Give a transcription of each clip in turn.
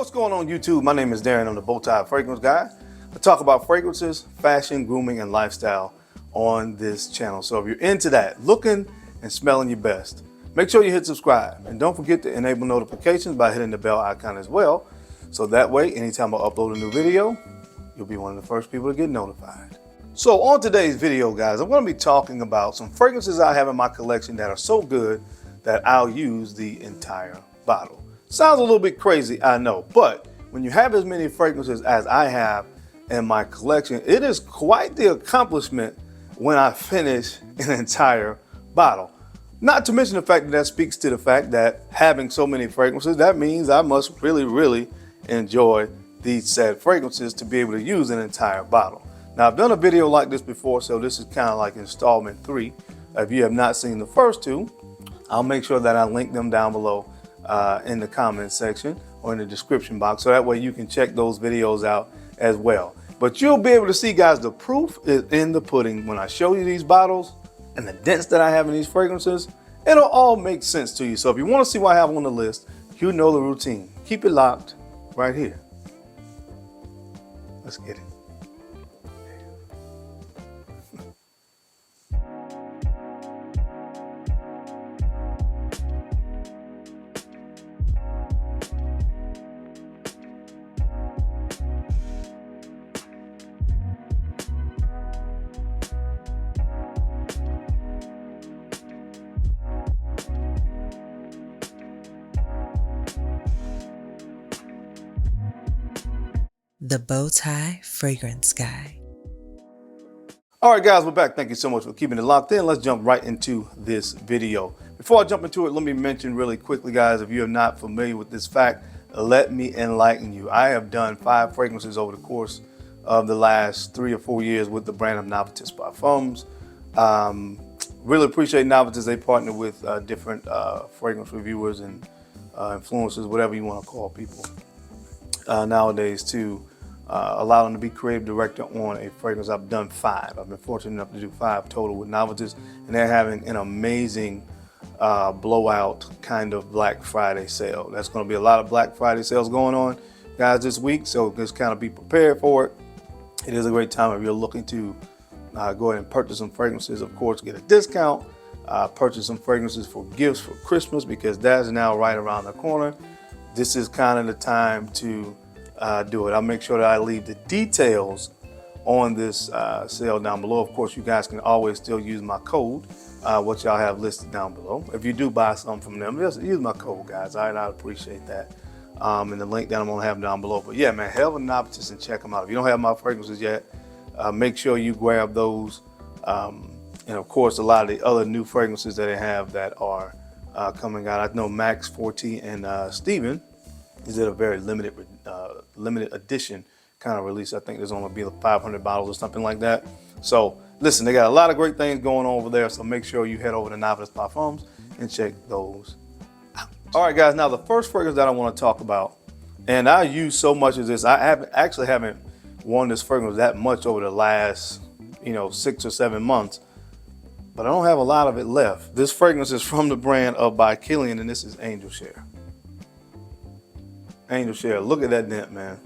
What's going on YouTube? My name is Darren. I'm the Bowtie Fragrance Guy. I talk about fragrances, fashion, grooming, and lifestyle on this channel. So if you're into that, looking and smelling your best, make sure you hit subscribe. And don't forget to enable notifications by hitting the bell icon as well. So that way, anytime I upload a new video, you'll be one of the first people to get notified. So on today's video, guys, I'm going to be talking about some fragrances I have in my collection that are so good that I'll use the entire bottle. Sounds a little bit crazy, I know, but when you have as many fragrances as I have in my collection, it is quite the accomplishment when I finish an entire bottle. Not to mention the fact that speaks to the fact that having so many fragrances, that means I must really enjoy these said fragrances to be able to use an entire bottle. Now, I've done a video like this before, so this is kind of like installment 3. If you have not seen the first 2, I'll make sure that I link them down below in the comment section or in the description box, so that way you can check those videos out as well. But you'll be able to see, guys, the proof is in the pudding. When I show you these bottles and the dents that I have in these fragrances, it'll all make sense to you. So if you want to see what I have on the list, you know the routine. Keep it locked right here. Let's get it. The Bowtie Fragrance Guy. All right, guys, we're back. Thank you so much for keeping it locked in. Let's jump right into this video. Before I jump into it, let me mention really quickly, guys, if you're not familiar with this fact, let me enlighten you. I have done 5 fragrances over the course of the last 3 or 4 years with the brand of Navitus Parfums. Really appreciate Navitus. They partner with different fragrance reviewers and influencers, whatever you want to call people nowadays, to allow them to be creative director on a fragrance. I've done 5. I've been fortunate enough to do 5 total with Navitus, and they're having an amazing blowout kind of Black Friday sale. That's going to be a lot of Black Friday sales going on, guys, this week, so just kind of be prepared for it. It is a great time if you're looking to go ahead and purchase some fragrances. Of course, get a discount, purchase some fragrances for gifts for Christmas, because that's now right around the corner. This is kind of the time to do it. I'll make sure that I leave the details on this sale down below. Of course, you guys can always still use my code, what y'all have listed down below. If you do buy something from them, just use my code, guys. I'd appreciate that. And the link that I'm gonna have down below. But yeah, man, head over to Navitus and check them out. If you don't have my fragrances yet, make sure you grab those. And of course, a lot of the other new fragrances that they have that are coming out. I know Max 40 and Steven is a very limited edition kind of release. I think there's only be 500 bottles or something like that. So listen, they got a lot of great things going on over there. So make sure you head over to Navitus Parfums and check those out. All right, guys. Now the first fragrance that I want to talk about, and I use so much of this. I haven't worn this fragrance that much over the last 6 or 7 months. But I don't have a lot of it left. This fragrance is from the brand of by Killian, and this is Angel Share. Angel Share, look at that dent, man.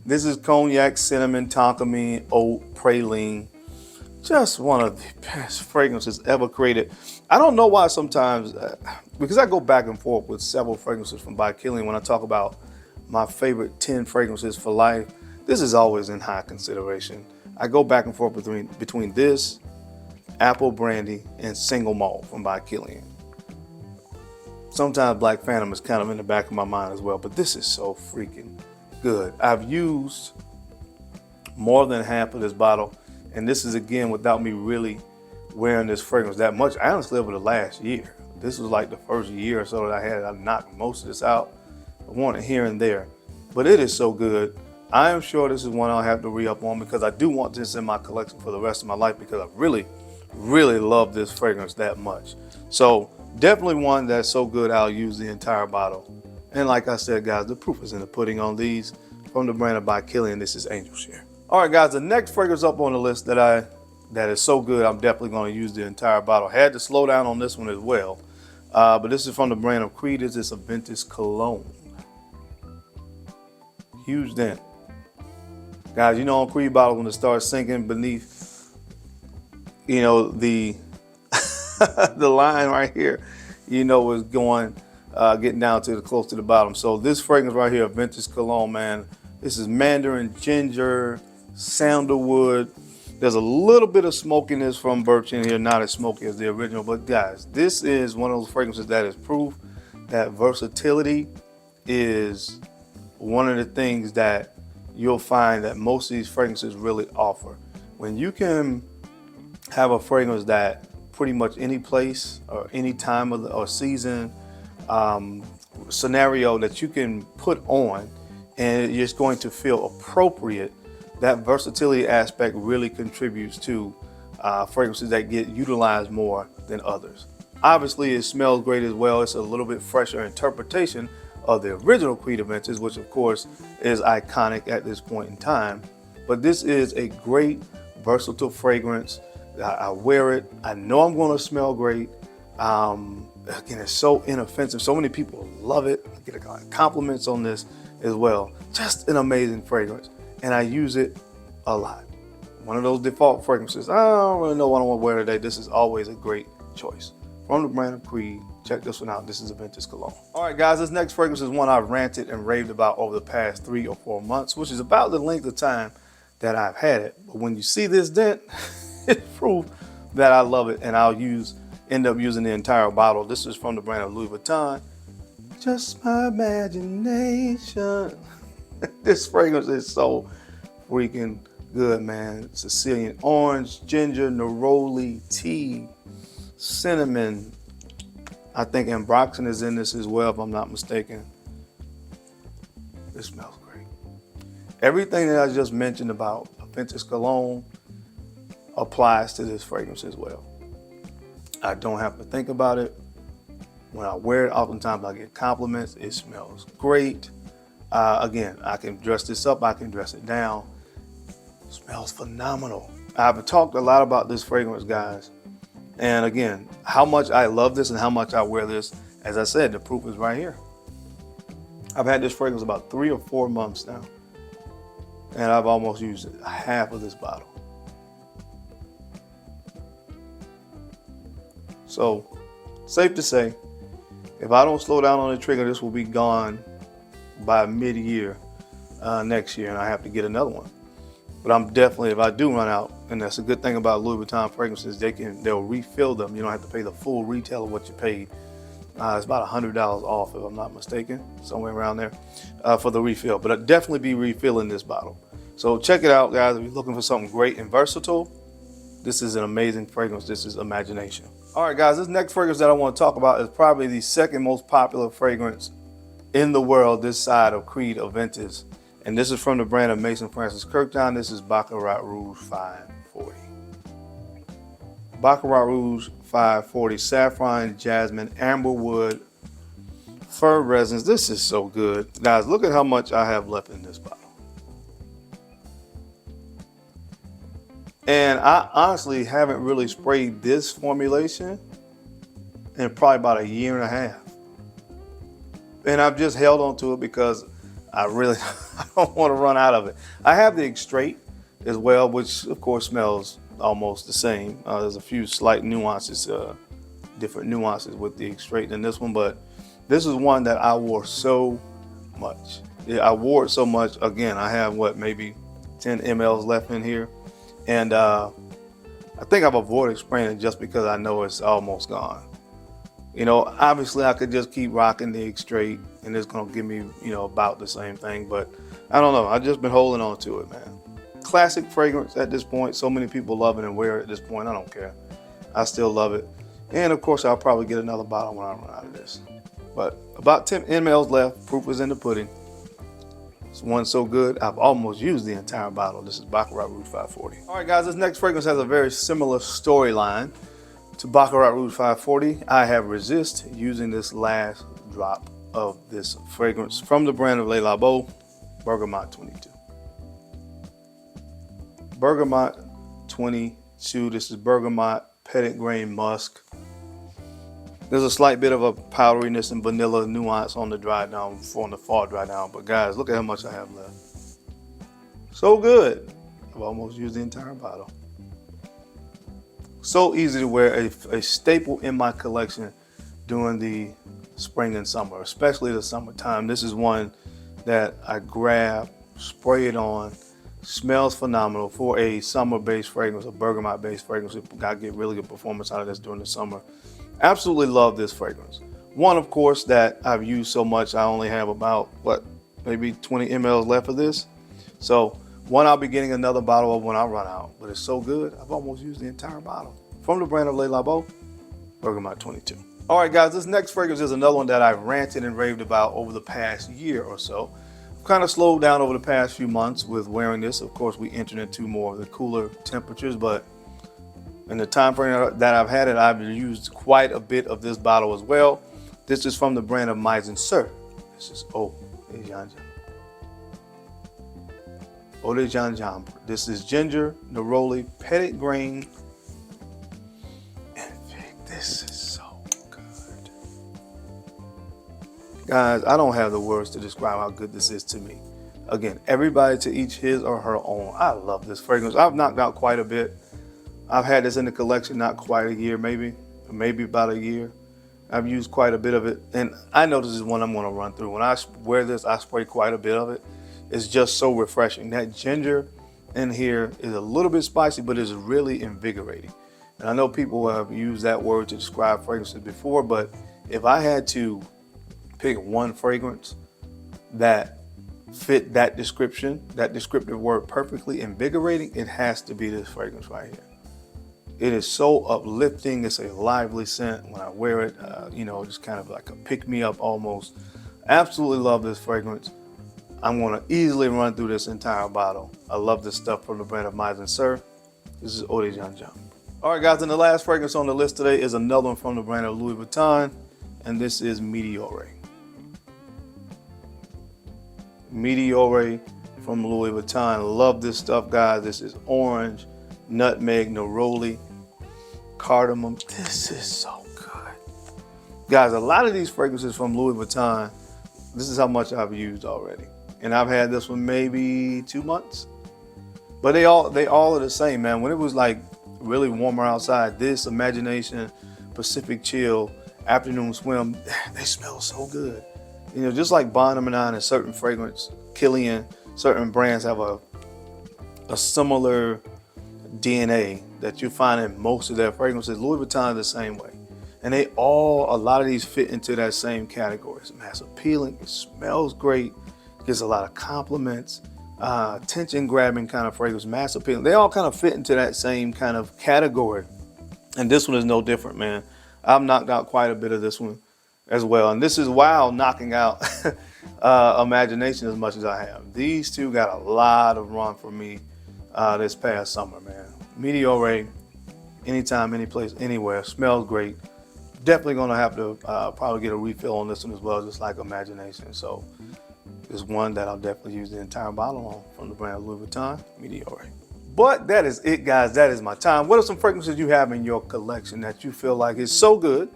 This is cognac, cinnamon, tonkamine, oat, praline. Just one of the best fragrances ever created. I don't know why sometimes, because I go back and forth with several fragrances from by Killian. When I talk about my favorite 10 fragrances for life, this is always in high consideration. I go back and forth between this, Apple Brandy, and Single Malt from by Killian. Sometimes Black Phantom is kind of in the back of my mind as well, but this is so freaking good. I've used more than half of this bottle, and this is, again, without me really wearing this fragrance that much. I honestly, over the last year, this was like the first year or so that I had it. I knocked most of this out. I want it here and there, but it is so good. I am sure this is one I'll have to re-up on, because I do want this in my collection for the rest of my life, because I really love this fragrance that much. So definitely one that's so good I'll use the entire bottle. And like I said, guys, the proof is in the pudding on these from the brand of by Killian. This is Angel Share. All right, guys, the next fragrance up on the list that is so good I'm definitely going to use the entire bottle. Had to slow down on this one as well, but this is from the brand of Creed. This is a vintage cologne. huge dent. Guys, you know on Creed bottles when it starts sinking beneath, you know, the the line right here, you know, is going, getting down to close to the bottom. So this fragrance right here, Vintage Cologne, man, this is mandarin, ginger, sandalwood. There's a little bit of smokiness from birch in here, not as smoky as the original. But guys, this is one of those fragrances that is proof that versatility is one of the things that you'll find that most of these fragrances really offer. When you can have a fragrance that pretty much any place or any time of the or season scenario that you can put on and it's going to feel appropriate, that versatility aspect really contributes to fragrances that get utilized more than others. Obviously, it smells great as well. It's a little bit fresher interpretation of the original Creed Vintage, which of course is iconic at this point in time. But this is a great, versatile fragrance. I wear it. I know I'm going to smell great. Again, it's so inoffensive. So many people love it. I get compliments on this as well. Just an amazing fragrance. And I use it a lot. One of those default fragrances. I don't really know what I want to wear today. This is always a great choice. From the brand of Creed, check this one out. This is a Vintage Cologne. All right, guys, this next fragrance is one I've ranted and raved about over the past 3 or 4 months, which is about the length of time that I've had it. But when you see this dent, it's proof that I love it, and I'll end up using the entire bottle. This is from the brand of Louis Vuitton. Just my imagination. This fragrance is so freaking good, man. Sicilian orange, ginger, neroli, tea, cinnamon. I think ambroxan is in this as well, if I'm not mistaken. This smells great. Everything that I just mentioned about a Vintage Cologne applies to this fragrance as well. I don't have to think about it. When I wear it, oftentimes I get compliments. It smells great. Again, I can dress this up, I can dress it down. It smells phenomenal. I've talked a lot about this fragrance, guys. And again, how much I love this and how much I wear this, as I said, the proof is right here. I've had this fragrance about 3 or 4 months now. And I've almost used half of this bottle. So, safe to say, if I don't slow down on the trigger, this will be gone by mid-year next year, and I have to get another one. But I'm definitely, if I do run out, and that's a good thing about Louis Vuitton fragrances, they'll refill them. You don't have to pay the full retail of what you paid. It's about $100 off, if I'm not mistaken, somewhere around there for the refill. But I'll definitely be refilling this bottle. So check it out, guys. If you're looking for something great and versatile, this is an amazing fragrance. This is imagination. All right, guys, this next fragrance that I want to talk about is probably the second most popular fragrance in the world this side of Creed Vintage. And this is from the brand of Maison Francis Kurkdjian. This is Baccarat Rouge 540. Baccarat Rouge 540, saffron, jasmine, amberwood, fir resins. This is so good. Guys, look at how much I have left in this bottle. And I honestly haven't really sprayed this formulation in probably about 1.5 years. And I've just held on to it because I don't want to run out of it. I have the Extrait as well, which of course smells almost the same. There's a few slight nuances, different nuances with the Extrait than this one, but this is one that I wore so much. Yeah, I wore it so much. Again, I have maybe 10 mLs left in here. And I think I've avoided spraying it just because I know it's almost gone. You know, obviously I could just keep rocking the Extrait and it's gonna give me, you know, about the same thing, but I don't know. I've just been holding on to it, man. Classic fragrance at this point. So many people love it and wear it at this point. I don't care. I still love it. And of course, I'll probably get another bottle when I run out of this. But about 10 mLs left. Proof is in the pudding. This one's so good, I've almost used the entire bottle. This is Baccarat Rouge 540. All right, guys, this next fragrance has a very similar storyline to Baccarat Rouge 540. I have resisted using this last drop of this fragrance from the brand of Le Labo, Bergamont 22. Bergamont 22, this is Bergamot Petit Grain Musk. There's a slight bit of a powderiness and vanilla nuance on the dry down, on the fall dry down. But guys, look at how much I have left. So good. I've almost used the entire bottle. So easy to wear, a staple in my collection during the spring and summer, especially the summertime. This is one that I grab, spray it on, smells phenomenal for a summer-based fragrance, a bergamot-based fragrance. You gotta get really good performance out of this during the summer. Absolutely love this fragrance. One, of course, that I've used so much, I only have about, maybe 20 mLs left of this. So one, I'll be getting another bottle of when I run out, but it's so good, I've almost used the entire bottle. From the brand of Le Labo, Bergamot 22. All right, guys, this next fragrance is another one that I've ranted and raved about over the past year or so. I've kind of slowed down over the past few months with wearing this. Of course, we entered into more of the cooler temperatures, but in the time frame that I've had it, I've used quite a bit of this bottle as well. This is from the brand of Sooo. This is Eau de Gingembre. Eau de Gingembre. This is ginger, neroli, petit grain, and fig. This is so good. Guys, I don't have the words to describe how good this is to me. Again, everybody to each his or her own. I love this fragrance. I've knocked out quite a bit. I've had this in the collection not quite a year, maybe about a year. I've used quite a bit of it, and I know this is one I'm gonna run through. When I wear this, I spray quite a bit of it. It's just so refreshing. That ginger in here is a little bit spicy, but it's really invigorating. And I know people have used that word to describe fragrances before, but if I had to pick one fragrance that fit that description, that descriptive word perfectly, invigorating, it has to be this fragrance right here. It is so uplifting. It's a lively scent. When I wear it, just kind of like a pick-me-up almost. Absolutely love this fragrance. I'm gonna easily run through this entire bottle. I love this stuff from the brand of Sooo. This is Eau de Gingembre. All right, guys, and the last fragrance on the list today is another one from the brand of Louis Vuitton, and this is Meteor. Meteor from Louis Vuitton. Love this stuff, guys. This is orange, nutmeg, neroli, cardamom. This is so good. Guys, a lot of these fragrances from Louis Vuitton, this is how much I've used already. And I've had this one maybe 2 months. But they all are the same, man. When it was like really warmer outside, this, Imagination, Pacific Chill, Afternoon Swim, they smell so good. You know, just like Bond No. 9 and certain fragrance, Killian, certain brands have a similar DNA that you find in most of their fragrances. Louis Vuitton is the same way. And a lot of these fit into that same category. It's mass appealing, it smells great, gets a lot of compliments, attention grabbing kind of fragrance, mass appealing. They all kind of fit into that same kind of category. And this one is no different, man. I've knocked out quite a bit of this one as well. And this is while knocking out Imagination as much as I have. These two got a lot of run for me this past summer, man. Meteor, anytime, any place, anywhere, smells great. Definitely gonna have to probably get a refill on this one as well, just like Imagination. So it's one that I'll definitely use the entire bottle on from the brand Louis Vuitton, Meteor. But that is it, guys. That is my time. What are some fragrances you have in your collection that you feel like is so good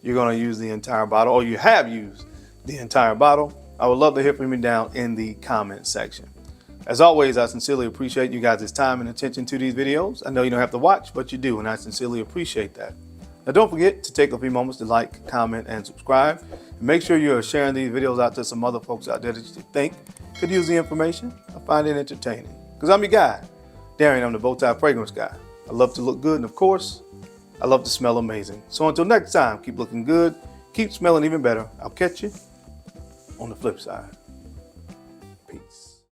you're gonna use the entire bottle, or you have used the entire bottle? I would love to hear from you down in the comment section. As always, I sincerely appreciate you guys' time and attention to these videos. I know you don't have to watch, but you do, and I sincerely appreciate that. Now, don't forget to take a few moments to like, comment, and subscribe. And make sure you're sharing these videos out to some other folks out there that you think could use the information or find it entertaining. Because I'm your guy, Darren. I'm the Bowtie Fragrance Guy. I love to look good, and of course, I love to smell amazing. So until next time, keep looking good, keep smelling even better. I'll catch you on the flip side. Peace.